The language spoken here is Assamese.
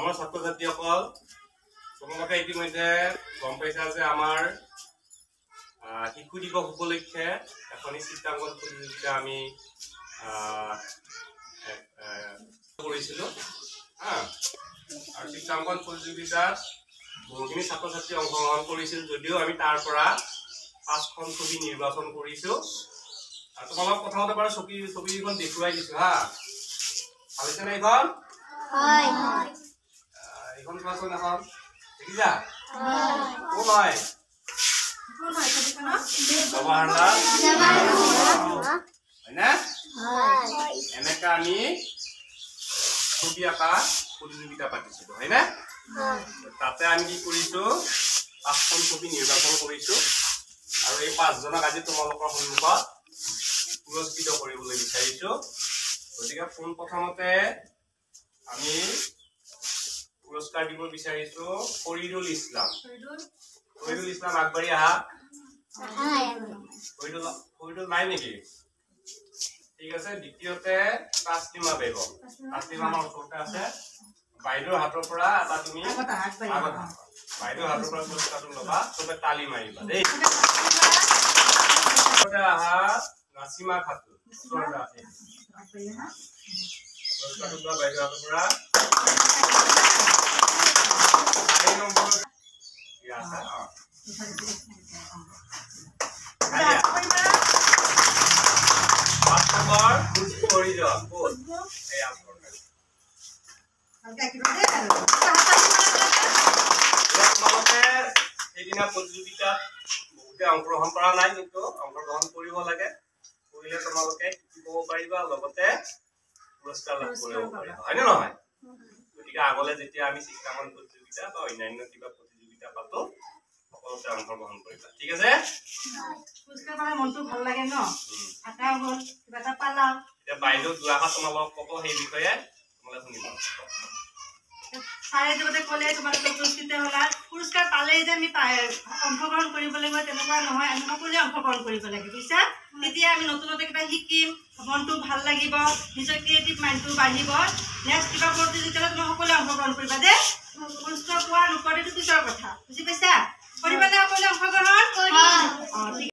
মৰমৰ ছাত্ৰ ছাত্ৰীসকল, তোমালোকে ইতিমধ্যে গম পাইছা যে আমাৰ শিশু দিৱস উপলক্ষে এখনি চিত্ৰাংকন প্ৰতিযোগিতা আমি কৰিছিলোঁ। আৰু চিত্ৰাংকন প্ৰতিযোগিতাত বহুখিনি ছাত্ৰ ছাত্ৰী অংশগ্ৰহণ কৰিছিল, যদিও আমি তাৰ পৰা 5খন ছবি নিৰ্বাচন কৰিছোঁ। তোমালোক প্ৰথমতে বাৰু ছবিখন দেখুৱাই দিছোঁ হা। ভাবিছেনে এইখন? এইখন চোৱাচোন, এখন দেখিছা? কোন হয়? জৱাহৰলাল হয়নে? এনেকা আমি ছবি আঁকা প্ৰতিযোগিতা পাতিছিলোঁ হয়নে? তাতে আমি কি কৰিছোঁ, 5খন ছবি নিৰ্বাচন কৰিছোঁ আৰু এই 5জনক আজি তোমালোকৰ সন্মুখত পুৰস্কৃত কৰিবলৈ বিচাৰিছোঁ। গতিকে পোনপ্ৰথমতে আমি পুৰস্কাৰ দিব বিচাৰিছোঁ ফৰিদুল ইছলাম। ফৰিদুল ইছলাম আগবাঢ়ি আহা। ফৰিদুল নাই নেকি? ঠিক আছে। দ্বিতীয়তে তাছলিমা বেগম। তাছলিমা আমাৰ ওচৰতে আছে। বাইদেউৰ হাতৰ পৰা এটা তুমি বাইদেউৰ হাতৰ পৰা পুৰস্কাৰটো ল'বা। চবে তালি মাৰিবা দেই। আহা নাছিমা খাতুন। ওচৰতে আছে। পুৰস্কাৰটো লোৱা বাইদেউৰ হাতৰ পৰা। 4 নম্বৰ আছে। 5 নম্বৰ পৰিজন ক'ত? এই তোমালোকে সেইদিনা প্ৰতিযোগিতাত বহুতে অংশগ্ৰহণ কৰা নাই, কিন্তু অংশগ্ৰহণ কৰিব লাগে। কৰিলে তোমালোকে শিকিব পাৰিবা, লগতে পুৰস্কাৰ লাভ কৰিব পাৰিবা, হয়নে নহয়? গতিকে আগলৈ যেতিয়া আমি চিত্ৰাংকন প্ৰতিযোগিতা বা অন্যান্য কিবা প্ৰতিযোগিতা পাতো, সকলোতে অংশগ্ৰহণ কৰিবা। ঠিক আছে? পুৰস্কাৰ পালে মনটো ভাল লাগে ন? আঁকা হ'ল, কিবা এটা পালাম। এতিয়া বাইদেউ দুআষাৰ তোমালোকক ক'ব সেই বিষয়ে, তোমালোকে শুনিবা। ছাৰে যিমতে ক'লে তোমালোকে পুৰস্কৃত হ'লা। পুৰস্কাৰ পালেই যে আমি অংশগ্ৰহণ কৰিব লাগিব তেনেকুৱা নহয়, আমি সকলোৱে অংশগ্ৰহণ কৰিব লাগে, বুজিছা? তেতিয়া আমি নতুনতে কিবা শিকিম, মনটো ভাল লাগিব, নিজৰ ক্ৰিয়েটিভ মাইণ্ডটো বাঢ়িব। নেক্সট কিবা প্ৰতিযোগিতাত তুমি সকলোৱে অংশগ্ৰহণ কৰিবা দেই। পুৰস্কাৰ পোৱা নোপোৱাটো পিছৰ কথা, বুজি পাইছা? কৰিবা নে সকলোৱে অংশগ্ৰহণ?